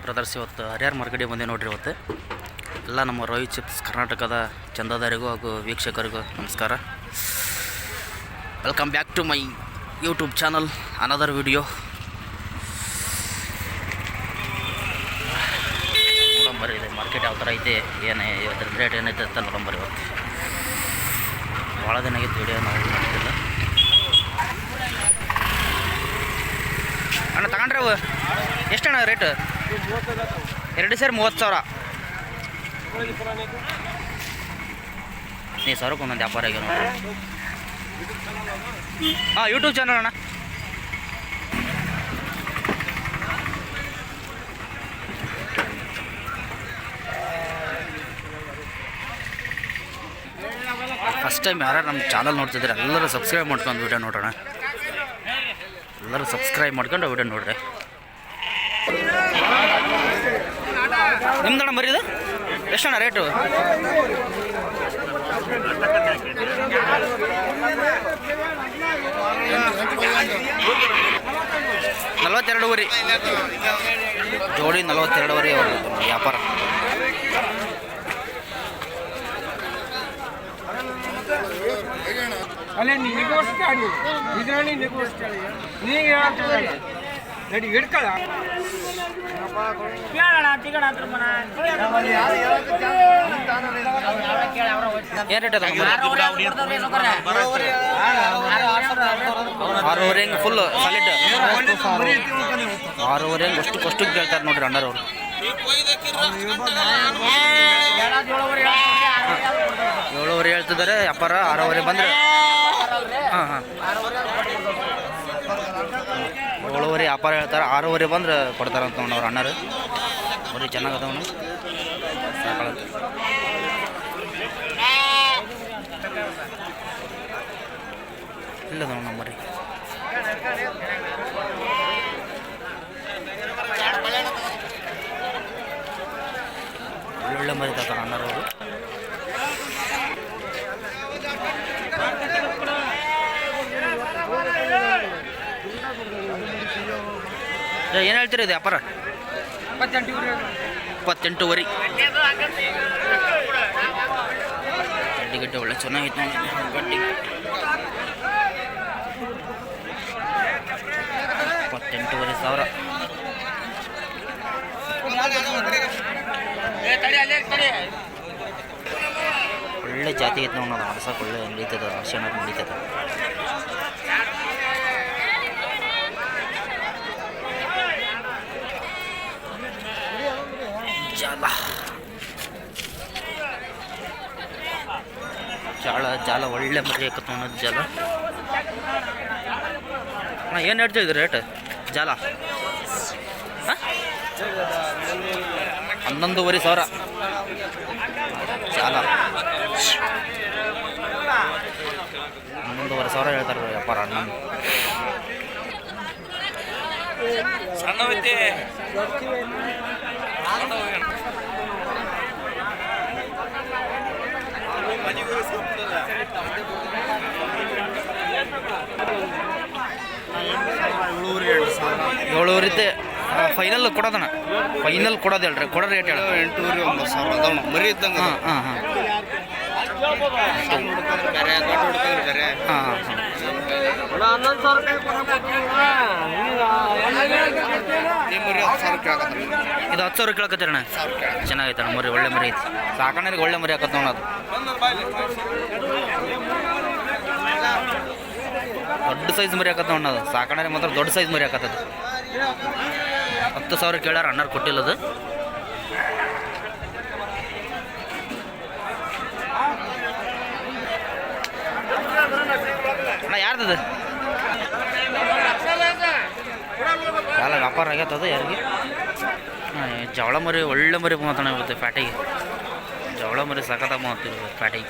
Brothers ಇವತ್ತು ಹರಿಹರ ಮಾರ್ಕೆಟಿಗೆ ಬಂದೆ ನೋಡ್ರಿ. ಇವತ್ತು ಎಲ್ಲ ನಮ್ಮ ರೋಹಿತ್ ಚಿಪ್ಸ್ ಕರ್ನಾಟಕದ ಚಂದಾದಾರಿಗೂ ಹಾಗೂ ವೀಕ್ಷಕರಿಗೂ ನಮಸ್ಕಾರ. Welcome back to my YouTube channel, another video. ನೋಡಂಬರಿ ಇದೆ ಮಾರ್ಕೆಟ್ ಯಾವ ಥರ ಐತೆ, ಏನೇ ಇವತ್ತಿನ ರೇಟ್ ಏನೈತೆ ಅಂತ ನೋಡಂಬರಿ. ಇವತ್ತು ಭಾಳ ದಿನ ಆಗಿತ್ತು ವಿಡಿಯೋ ನಾವು ಮಾಡ್ತಿಲ್ಲ. ಅಣ್ಣ ತಗೊಂಡ್ರೆ ಅವು ಎಷ್ಟಣ್ಣ ರೇಟ್? 2 ಸೇರಿ 30,000. ನೀ ಸಾವಿರಕ್ಕೆ ಒಂದೊಂದು ವ್ಯಾಪಾರ ಆಗಿ ನೋಡ್ರಿ. ಹಾಂ, ಯೂಟ್ಯೂಬ್ ಚಾನಲ್ ಅಣ್ಣ. ಫಸ್ಟ್ ಟೈಮ್ ಯಾರು ನಮ್ಮ ಚಾನಲ್ ನೋಡ್ತಿದ್ರೆ ಎಲ್ಲರೂ ಸಬ್ಸ್ಕ್ರೈಬ್ ಮಾಡ್ಕೊಂಡು ವಿಡಿಯೋ ನೋಡೋಣ. ಎಲ್ಲರೂ ಸಬ್ಸ್ಕ್ರೈಬ್ ಮಾಡ್ಕೊಂಡು ವಿಡಿಯೋ ನೋಡ್ರಿ. ನಿಮ್ದಣ್ಣ ಬರೀ ಇದು ಎಷ್ಟಣ್ಣ ರೇಟು? 42 ಜೋಡಿ 42 ವ್ಯಾಪಾರ. ಅಲ್ಲೇ ನೆಗೋಸ್ಟಾಡಿ ಇದರಲ್ಲಿ ನೆಗೋಸ್ಟಾಡಿ ನೀಗೆ ನಡಿ ಹಿಡ್ಕೊಳ್ಳ ಕೇಳೋಣ ತಿಗಡ ಹತ್ರ ಮನ ಏನು ರೇಟ್ ಅದ? 6,500 ಹೆಂಗೆ ಫುಲ್ ಸಾಲಿಡ್ 6,500 ಹೆಂಗೆ ಅಷ್ಟು ಕೇಳ್ತಾರೆ ನೋಡ್ರಿ ಅಣ್ಣರವ್ರು. 7,500 ಹೇಳ್ತಿದ್ದಾರೆ ವ್ಯಾಪಾರ. 6,500 ಬಂದರೆ ಹಾಂ 7,500 ವ್ಯಾಪಾರ ಹೇಳ್ತಾರೆ. 6,500 ಬಂದ್ರೆ ಕೊಡ್ತಾರಂತ ಅವ್ರ ಅಣ್ಣರು. ಬರೀ ಚೆನ್ನಾಗದವನು ಸಾಕಳ. ಇಲ್ಲದವ ನಮ್ಮರಿ ಒಳ್ಳೊಳ್ಳೆ ಮರಿ ತರ್ತಾರೆ ಅಣ್ಣರವರು. ಏನು ಹೇಳ್ತೀರಿ ಇದು ವ್ಯಾಪಾರ? 28,000. ಗಡ್ಡೆ ಒಳ್ಳೆ ಚೆನ್ನಾಗಿತ್ತು ನೋಡಿ. ಗಡ್ಡಿ 28,500. ಒಳ್ಳೆ ಜಾತಿ ಐತೆ ನಾವು ಅರ್ಸಕ್ಕೆ ಒಳ್ಳೆ ನಡೀತದ. ಅರ್ಶನ ನಡೀತದ. ಜಾಲ ಒಳ್ಳೆ ಮರಿ ಹಾಕತ್ತ ಅನ್ನೋದು ಜಾಲ. ಅಣ್ಣ ಏನು ಹೇಳ್ತಿದ್ರಿ ರೇಟ್ ಜಾಲ? 11,500 ಜಾಲ. 11,500 ಹೇಳ್ತಾರೆ ವ್ಯಾಪಾರ. ಅಣ್ಣ ಏಳುವರೆ ಫೈನಲ್ ಕೊಡೋದಣ್ಣ. ಫೈನಲ್ ಕೊಡೋದು ಹೇಳ್ರಿ. ಕೊಡೋ ರೇಟ್ ಹೇಳ 8,900 ಮರಿ ಇದ್ದಂಗೆ. ಹಾಂ ಹಾಂ ಹಾಂ ಇದು 10,000 ಕೇಳಕತ್ತೀರಣ್ಣ. ಚೆನ್ನಾಗೈತಣ್ಣ ಮರಿ, ಒಳ್ಳೆ ಮರಿ ಐತಿ. ಸಾಕಣ್ಣರಿಗೆ ಒಳ್ಳೆ ಮರಿ ಹಾಕತ್ತ ನೋಡೋದು. ದೊಡ್ಡ ಸೈಜ್ ಮರಿ ಹಾಕತ್ತ ನೋಡೋದು. ಸಾಕಣ್ಣರಿಗೆ ಮಾತ್ರ ದೊಡ್ಡ ಸೈಜ್ ಮರಿ ಹಾಕತ್ತದ. 10,000 ಕೇಳಾರ, ಅಣ್ಣರು ಕೊಟ್ಟಿಲ್ಲದು. ಅಣ್ಣ ಯಾರ್ದದು? ಎಲ್ಲ ವ್ಯಾಪಾರ ಆಗತ್ತದ ಯಾರಿಗೆ? ಜವಳ ಮರಿ ಒಳ್ಳೆ ಮರಿ ಮಾತಾಡ ಇವತ್ತು ಪ್ಯಾಟಿಗೆ. ಜವಳ ಮರಿ ಸಾಕತ್ತಾಗ ಮಾತೀವಿ ಪ್ಯಾಟಿಗೆ.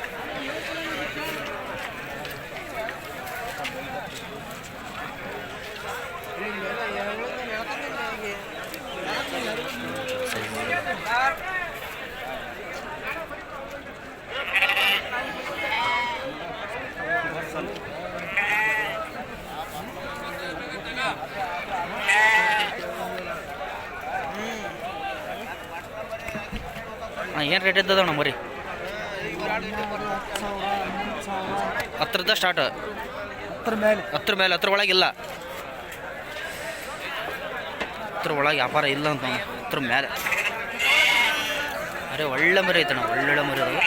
ಏನು ರೇಟ್ ಇದ್ದದಣ್ಣ ಮರಿ ಹತ್ರದ ಸ್ಟಾರ್ಟ್ ಹತ್ರ ಮೇಲೆ ಹತ್ರ ಒಳಗಿಲ್ಲ ಹತ್ರ ಒಳಗೆ ವ್ಯಾಪಾರ ಇಲ್ಲ ಅಂತ ಹತ್ರ ಮೇಲೆ ಅರೆ ಒಳ್ಳೆ ಮರಿ ಐತಣ್ಣ ಒಳ್ಳೊಳ್ಳೆ ಮರಿ ಅದಾವೆ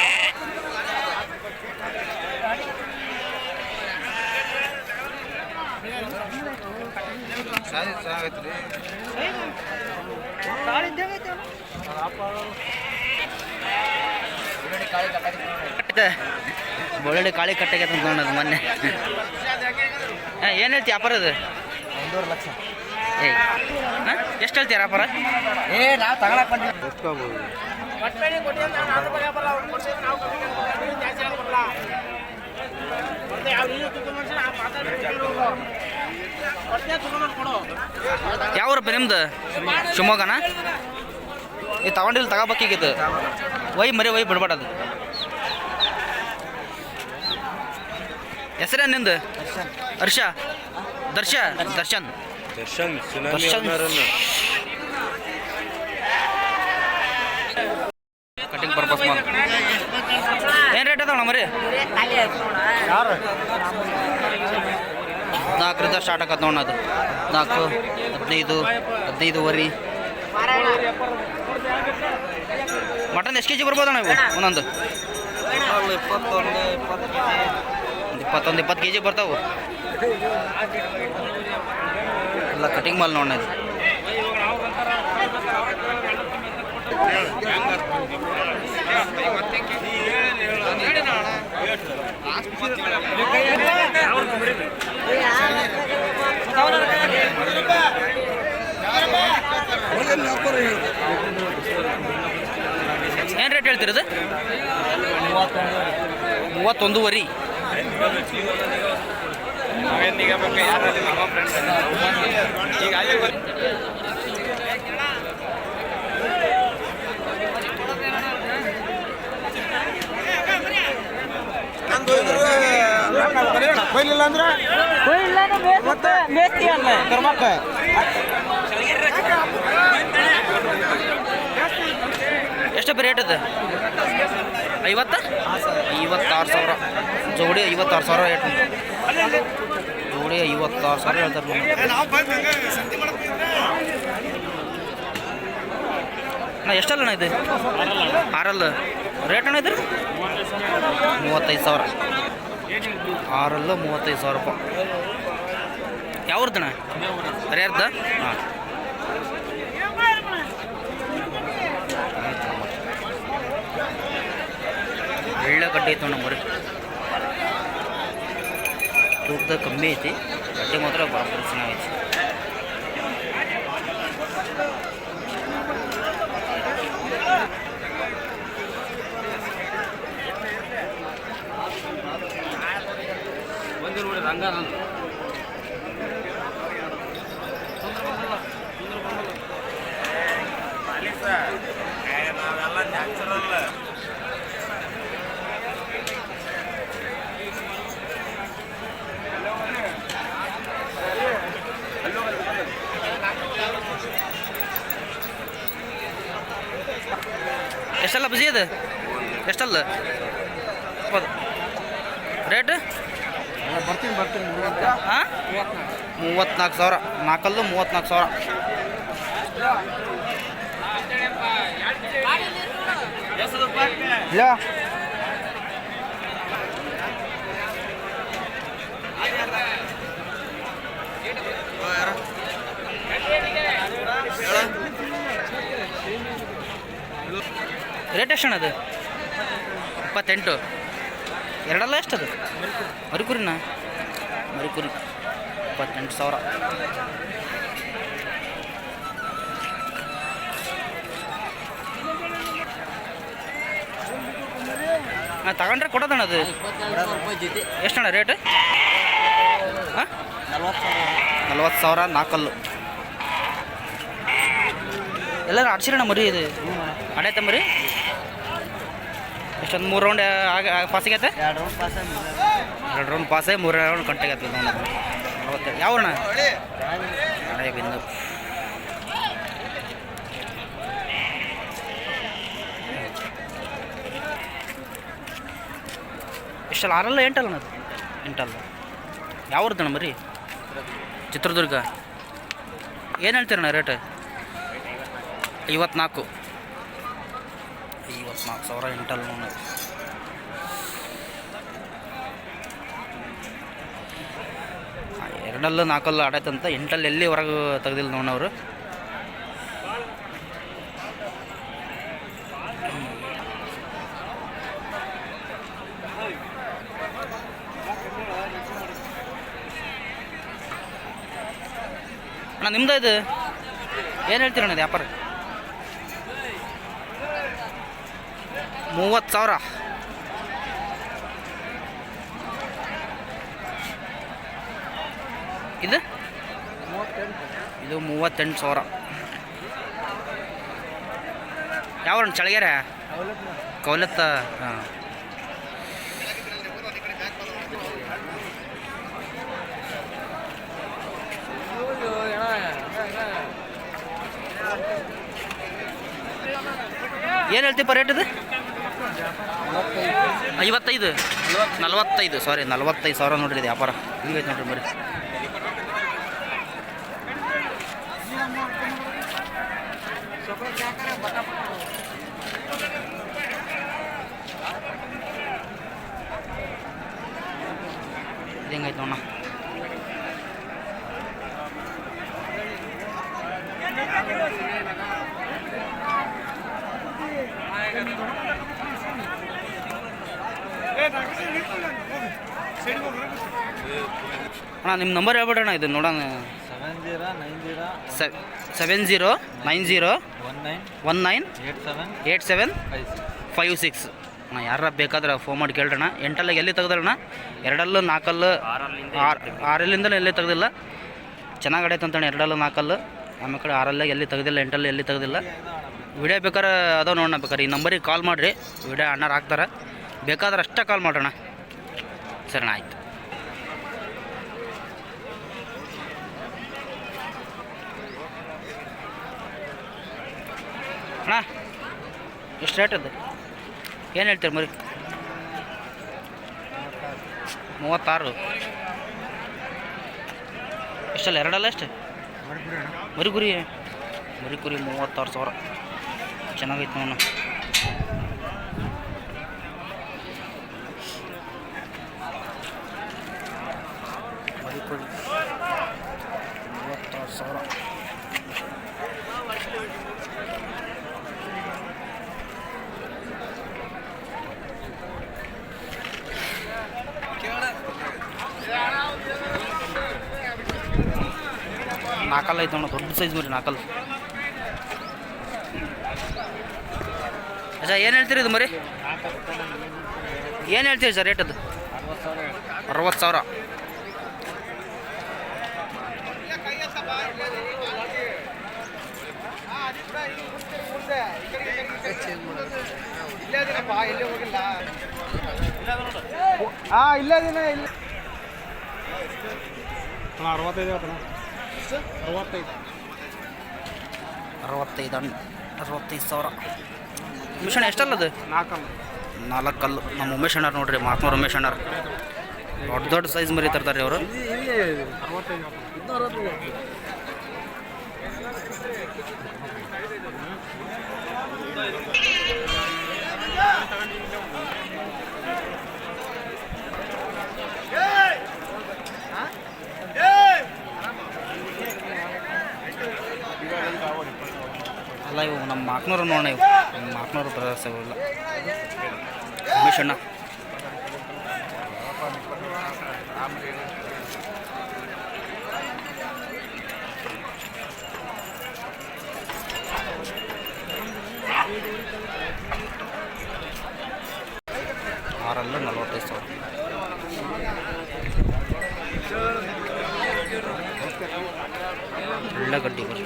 ಒಳ್ಳೊಳ್ಳೆ ಕಾಳಿ ಕಟ್ಟಾಗೈತೆ ಅಂತ ನೋಡೋದು ಮೊನ್ನೆ ಏನು ಹೇಳ್ತಿ ವ್ಯಾಪಾರ ಅದು 1.5 ಲಕ್ಷ ಎಷ್ಟು ಹೇಳ್ತೀಯ ವ್ಯಾಪಾರ ನಾವು ತಗೊಳಕ್ ಬಂದ್ವಿ ಯಾವ್ರಪ್ಪ ನಿಮ್ದು ಶಿವಮೊಗ್ಗನ ಈ ತಗೊಂಡಿಲ್ಲ ತಗೋಬೇಕಿದ್ದು ಮರಿ ಬಿಡ್ಬಾರ್ದು ಹೆಸರೇನು ನಿಂದು ಹರ್ಷ ದರ್ಶನ್ ಕಟಿಂಗ್ ಪರ್ಪಸ್ ಮಾಲ್ ಏನು ರೇಟ್ ಅದಾವಣ್ಣ ಮರಿ 4ರಿಂದ ಸ್ಟಾರ್ಟ್ ಆಗತ್ತೆ ನೋಡ ಅದು 4 15 ಮಟನ್ ಎಷ್ಟು ಕೆ ಜಿ ಬರ್ಬೋದಣ್ಣ ಇವು ಒಂದೊಂದು 20 ಕೆ ಜಿ ಬರ್ತಾವೆ ಎಲ್ಲ ಕಟಿಂಗ್ ಮಾಲ್ ನೋಡೋಣ ಇದು ಏನು ರೇಟ್ ಹೇಳ್ತಿರೋದು 31 ಕೊಯ್ಲಿಲ್ಲ ಅಂದ್ರೆ ಮೇಸ್ತಿ ಅಲ್ಲ ಕರ್ಮಕ್ಕ ಎಷ್ಟಪ್ಪ ರೇಟ್ ಅದು 56,000 ಜೋಡಿ 56,000 ರೇಟ್ ಜೋಡಿ 56,000 ಹೇಳ್ತಾರೆ ನಾ ಎಷ್ಟಲ್ಲ ಇದು 6 ರೇಟ್ ಅಣ್ಣ ಇದು 35,000 6 35,000 ರೂಪಾಯಿ ಯಾವ್ದಣ್ಣ ಹರಿಯಾರ್ದ ಹಾಂ ಒಳ್ಳೆ ಗಡ್ಡೆ ಐತೆ ನಮ್ಮ ಮರಿ ತೂಕದ ಕಮ್ಮಿ ಐತಿ ಗಡ್ಡೆ ಮಾತ್ರ ಬರೋಬ್ಬರಿ ಚೆನ್ನಾಗೈತಿ ಒಂದು ನೋಡಿ ರಂಗ ನಾವೆಲ್ಲ ನ್ಯಾಚುರಲ್ ಎಷ್ಟಲ್ಲ ಬಿಸಿ ಅದು ಎಷ್ಟಲ್ಲ ರೇಟ್ ಬರ್ತೀನಿ ಹಾಂ 34,000 4 34,000 ಯಾ ರೇಟ್ ಎಷ್ಟು ಅದು 28 ಎರಡಲ್ಲ ಎಷ್ಟದು ಮರಿಕುರಿನಾ ಮರಿಕುರಿ 28,000 ಹಾಂ ತಗೊಂಡ್ರೆ ಕೊಡೋದಣ್ಣ ಅದು ಎಷ್ಟಣ್ಣ ರೇಟ್ ಹಾಂ 40,000 4 ಎಲ್ಲರೂ ಆಡ್ಸಿರೋಣ ಮರಿ ಇದು ಆಡೈತೆ ಮರಿ ಎಷ್ಟೊಂದು 3 ರೌಂಡ್ ಪಾಸಿಗೈತೆ 2 ರೌಂಡ್ ಪಾಸೇ 3 ರೌಂಡ್ ಕಂಟಾಗೈತೆ 40 ಯಾವಣ್ಣ ಹಳೆ ಬಿಂದು ಎಷ್ಟಲ್ಲ 6 ಎಂಟಲ್ಲ ಅದು ಎಂಟಲ್ಲ ಯಾವ್ದಣ್ಣ ಮರಿ ಚಿತ್ರದುರ್ಗ ಏನು ಹೇಳ್ತೀರಣ್ಣ ರೇಟ್ 54,000 ಎಂಟಲ್ಲ ನೋಡ ಎರಡಲ್ಲೂ 4 ಆಡೈತಂತ ಎಂಟಲ್ಲಿ ಎಲ್ಲಿ ಹೊರಗೆ ತೆಗ್ದಿಲ್ಲ ನೋಡೋರು ಅಣ್ಣ ನಿಮ್ದು ಇದು ಏನು ಹೇಳ್ತೀರಣ್ಣ ಇದು ವ್ಯಾಪಾರ 30,000 ಇದು 38,000 ಯಾವ್ರಣ್ಣ ಚಳಗೆರೆ ಕೌಲತ್ತ ಹಾಂ ಏನು ಹೇಳ್ತೀಪ್ಪ ರೇಟ್ ಇದು 45,000 ನೋಡ್ರಿ ಇದು ವ್ಯಾಪಾರ ಹಿಂಗೈತೆ ನೋಡ್ರಿ ಬರೀ ಇದು ಹೆಂಗೈತೆ ನೋಡ ಅಣ್ಣ ನಿಮ್ಮ ನಂಬರ್ ಹೇಳ್ಬಿಡೋಣ ಇದು ನೋಡೋಣ 7090198756 ಅಣ್ಣ ಯಾರ ಬೇಕಾದ್ರೆ ಫೋನ್ ಮಾಡಿ ಕೇಳ್ರಣ್ಣ ಎಂಟಲ್ಲಿಗೆ ಎಲ್ಲಿ ತೆಗ್ದಣ್ಣ ಎರಡಲ್ಲೂ 4 6 ಎಲ್ಲಿ ತೆಗ್ದಿಲ್ಲ ಚೆನ್ನಾಗಿ ಆಡೈತೆ ಅಂತಣ್ಣ ಎರಡಲ್ಲೂ 4 ಆಮೇಲೆ ಕಡೆ 6 ಎಲ್ಲಿ ತೆಗ್ದಿಲ್ಲ ಎಂಟಲ್ಲಿ ಎಲ್ಲಿ ತೆಗ್ದಿಲ್ಲ ವಿಡಿಯೋ ಬೇಕಾದ್ರೆ ಅದಾವ ನೋಡೋಣ ಬೇಕಾರೆ ಈ ನಂಬರಿಗೆ ಕಾಲ್ ಮಾಡಿರಿ ವಿಡಿಯೋ ಅಣ್ಣಾರು ಹಾಕ್ತಾರೆ ಬೇಕಾದ್ರೆ ಅಷ್ಟೇ ಕಾಲ್ ಮಾಡೋಣ ಸರಿಣ್ಣ ಆಯ್ತು ಅಣ್ಣ ಎಷ್ಟು ರೇಟ್ ಅದು ಏನು ಹೇಳ್ತೀರಿ ಮರಿ 36 ಎಷ್ಟಲ್ಲ ಎರಡಲ್ಲ ಎಷ್ಟು ಮರಿಗುರಿ 36,000 ಚೆನ್ನಾಗೈತೆ ನೋಡ ಮರಿಗುರಿ 36,000 ನಾಲ್ಕಲ್ಲ ಐತೆ ನೋಡ ದೊಡ್ಡ ಸೈಜ್ ಮರಿ 4 ಅಚ್ಚಾ ಏನು ಹೇಳ್ತೀರಿ ಇದು ಮರಿ ಏನು ಹೇಳ್ತೀರಿ ಸರ್ ರೇಟ್ ಅದು 60,000 65,000 ಮಿಷನ್ ಎಷ್ಟಲ್ಲ ಅದು 4 ನಮ್ಮ ಉಮೇಶ್ ಅಣ್ಣಾರು ನೋಡ್ರಿ ಮಾತ್ನೂರು ಉಮೇಶ್ ಅಣ್ಣಾರು ದೊಡ್ಡ ಸೈಜ್ ಮರಿ ತರ್ತಾರೆ ಅವರು ಅಲ್ಲ ಇವು ನಮ್ಮ ಮಾಕ್ನೂರು ನೋಡೋಣ ಇವು ನಮ್ಮ ಮಾಕ್ನೂರು ಬ್ರದರ್ಸ್ ಇವೆಲ್ಲ ಉಮೇಶ್ ಅಣ್ಣ ಆರಲ್ಲ 45,000 ಒಳ್ಳೆ ಗಡ್ಡಿ ಬರ್ರಿ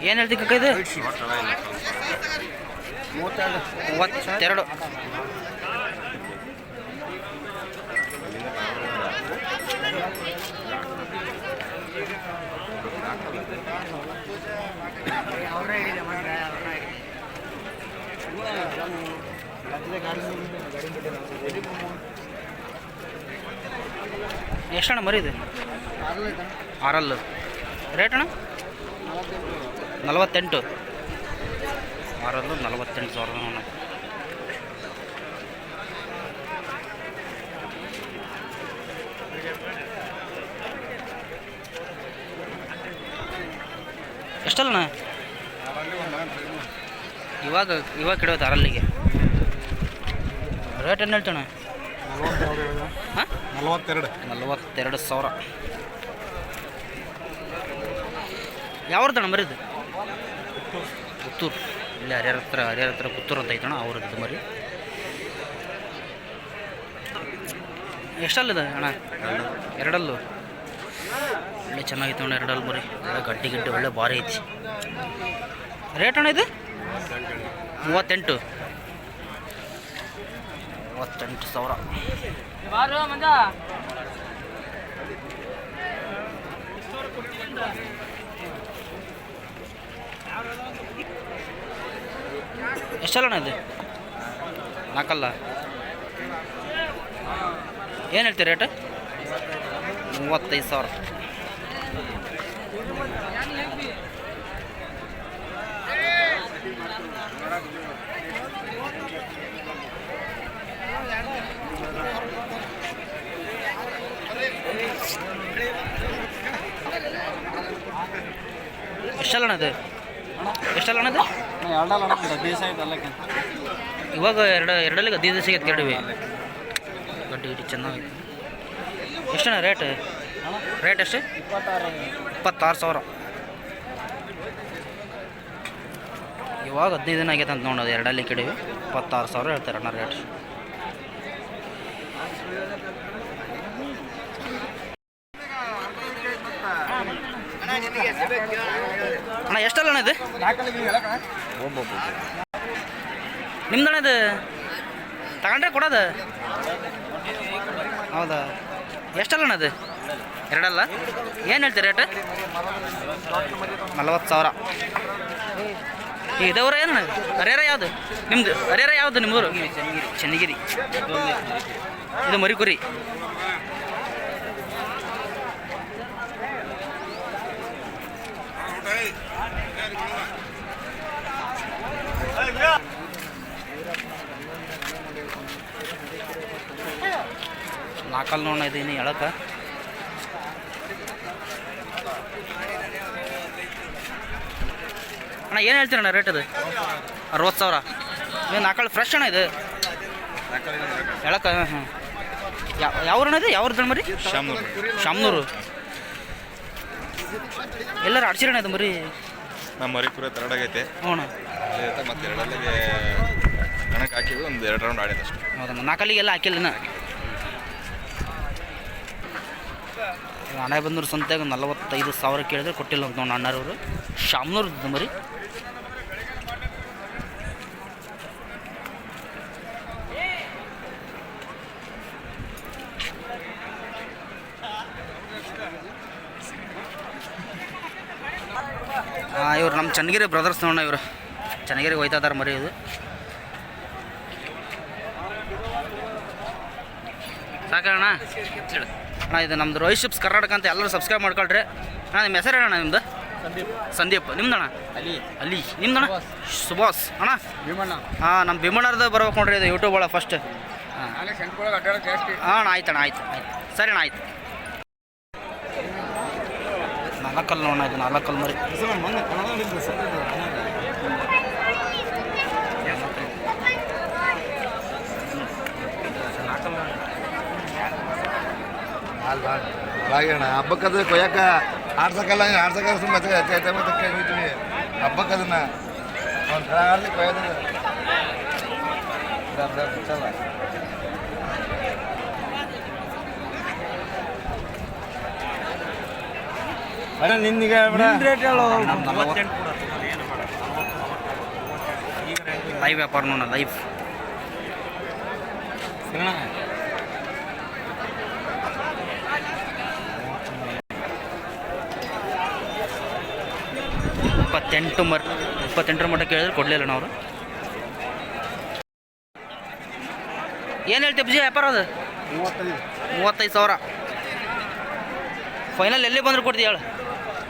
ಏನು ಹೇಳ್ತಿ ಕಕ್ಕ ಇದು 32 32 ಎಷ್ಟಣ್ಣ ಮರಿ ಇದು? ಆರಲ್ಲು. ರೇಟ್ ಅಣ್ಣ? 48. ಆರಲ್ಲು 48,000 ಅಣ್ಣ. ಎಷ್ಟಲ್ಲಣ್ಣ? ಇವಾಗ ಕಿಡೋದು ಅರಲ್ಲಿಗೆ. ರೇಟ್ ಏನು ಹೇಳ್ತಾನೆ? ಹಾಂ, 42,000. ಯಾವ್ದಣ್ಣ ಮರಿದು? ಪುತ್ತೂರು. ಇಲ್ಲಿ ಹರಿಹರ ಹತ್ರ ಪುತ್ತೂರು ಅಂತ ಐತಣ್ಣ, ಅವ್ರದ್ದು ಮರಿ. ಎಷ್ಟಲ್ಲಿದೆ ಅಣ್ಣ? ಎರಡಲ್ಲು. ಒಳ್ಳೆ ಚೆನ್ನಾಗಿತ್ತು ಅಣ್ಣ ಎರಡಲ್ಲು ಮರಿ. ಒಳ್ಳೆ ಗಡ್ಡಿ ಒಳ್ಳೆ ಭಾರಿ ಐತಿ. ರೇಟ್ ಅಣ್ಣ ಇದು? 38,000. ಎಷ್ಟಲ್ಲಣ್ಣ ಇದು? 4. ಏನು ಹೇಳ್ತೀರಿ ರೇಟ್? 35,000. ಎಷ್ಟಲ್ಲಣ್ಣ ಇದು? ಎಷ್ಟಲ್ಲಣ್ಣ ಇದು? ಇವಾಗ ಎರಡಲ್ಲಿಗೆ 15 ದಿವಸ ಆಗೈತೆ ಎರಡಿವೆ. ಗಡ್ಡಿ ಚೆನ್ನಾಗೈತೆ. ಎಷ್ಟಣ್ಣ ರೇಟ್? ರೇಟ್ ಎಷ್ಟು? 26,000. ಇವಾಗ 15 ದಿನ ಆಗೈತೆ ಅಂತ ನೋಡೋದು. ಎರಡಲ್ಲಿ ಕಿಡಿವಿ 26,000 ಹೇಳ್ತಾರೆ ಅಣ್ಣ ರೇಟ್. ಅಣ್ಣ ಎಷ್ಟಲ್ಲಣ್ಣ ಇದು? ನಿಮ್ದಣ್ಣ ಇದು? ತಗೊಂಡ್ರೆ ಕೊಡೋದು? ಹೌದಾ? ಎಷ್ಟಲ್ಲಣ್ಣ ಅದು? ಎರಡಲ್ಲ? ಏನು ಹೇಳ್ತೀರಿ ರೇಟ್? 40,000. ಇದವ್ರ ಏನಣ್ಣ? ಹರಿಹರ ಯಾವುದು ನಿಮ್ಮದು? ಹರಿಹರ ಯಾವುದು ನಿಮ್ಮೂರು? ಚನ್ನಗಿರಿ. ಇದು ಮರಿಕುರಿ. ನಾಲ್ಕಲ್ಲಿ ನೋಡೋಣ ಇದು ಇನ್ನು ಎಳಕ. ಅಣ್ಣ ಏನು ಹೇಳ್ತೀರಣ್ಣ ರೇಟ್ ಅದು? 60,000. ಇದು ನಾಲ್ಕಲ್ಲಿ ಫ್ರೆಶ್ ಅಣ್ಣ ಇದು ಎಳಕ. ಹಾಂ, ಯಾವ್ರಣ್ಣ ಇದು? ಯಾವ್ದು ಮರಿ? ಶಾಮ್ನೂರು. ಎಲ್ಲರೂ ಆಡ್ಸಿರಣ್ಣ ಇದು ಮರಿ? ನಮ್ಮ ಮರಿ ಪೂರ ತರಡಾಗೈತೆ. ಹ್ಞೂ ಮತ್ತೆ ಎರಡಲ್ಲಿಗೆ ಕಣಕ್ಕೆ ಹಾಕಿವಿ. ಒಂದು 2 ರೌಂಡ್ ಆಡಿದೆ ಅಷ್ಟು. ಹೌದಣ್ಣ. ನಾಲ್ಕಲ್ಲಿಗೆಲ್ಲ ಹಾಕಿಲ್ಲ. ಹಣೆ ಬಂದೂರು ಸಂತೆಗೆ 45,000 ಕೇಳಿದ್ರೆ ಕೊಟ್ಟಿಲ್ಲ ಅಂತ ನೋಡಿ ಅಣ್ಣರವರು. ಶಾಮ್ನೂರ್ದು ಮರಿ. ಇವ್ರು ನಮ್ಮ ಚನ್ನಗಿರಿ ಬ್ರದರ್ಸ್ ನೋಡೋಣ. ಇವರು ಚನ್ನಗಿರಿಗೆ ಹೋಯ್ತಾ ಇದ್ದಾರೆ ಮರಿ. ಇದು ಸಾಕಣ್ಣ? ಅಣ್ಣ ಇದು ನಮ್ದು ರೋಹಿತ್ ಶಿಪ್ಸ್ ಕರ್ನಾಟಕ ಅಂತ ಎಲ್ಲರೂ ಸಬ್ಸ್ಕ್ರೈಬ್ ಮಾಡ್ಕೊಳ್ರಿ. ಅಣ್ಣ ನಿಮ್ಮ ಹೆಸರು ಹೇಳಣ್ಣ? ನಿಮ್ಮದು? ಸಂದೀಪ್. ನಿಮ್ದಣ್ಣ? ಅಲ್ಲಿ. ನಿಮ್ದಣ್ಣ? ಸುಭಾಸ್. ಅಣ್ಣ ಹಾಂ, ನಮ್ಮ ಭೀಮಣ್ಣರ್ದು ಬರ್ಬೇಕು ನೋಡ್ರಿ ಇದು ಯೂಟ್ಯೂಬ್ ಒಳಗೆ ಫಸ್ಟ್. ಹಾಂ ಅಣ್ಣ, ಆಯ್ತಣ್ಣ. ಆಯ್ತು ಸರಿ ಅಣ್ಣ, ಆಯ್ತು. 4 ನೋಡೋಣ. ಇದು 4 ಮರಿ. ಅಣ್ಣ ಹಬ್ಬಕ್ಕದ ಕೊಯ್ಯಕ ಆಡ್ಸಕ್ಕಲ್ಲ, ಸುಮ್ಮನೆ ಹೋಗ್ತೀವಿ ಹಬ್ಬಕ್ಕದನ್ನ ಕೊಯ್ಯೋದು. ಅಣ್ಣ ನಿನ್ಗ ಲೈವ್ ವ್ಯಾಪಾರ ನೋಡೋಣ. ಲೈವ್ 28 ಮಟ್ಟ ಕೇಳಿದ್ರೆ ಕೊಡಲಿಲ್ಲ ನಾವು. ಏನು ಹೇಳ್ತೀವಿ ಬುಜಿ ವ್ಯಾಪಾರ ಅದು 35 ಸಾವಿರ ಫೈನಲ್ ಎಲ್ಲಿ ಬಂದ್ರೆ ಕೊಡ್ತೀಯ ಹೇಳು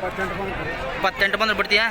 28 ಬಂದ್ರೆ ಬಿಡ್ತೀಯಾ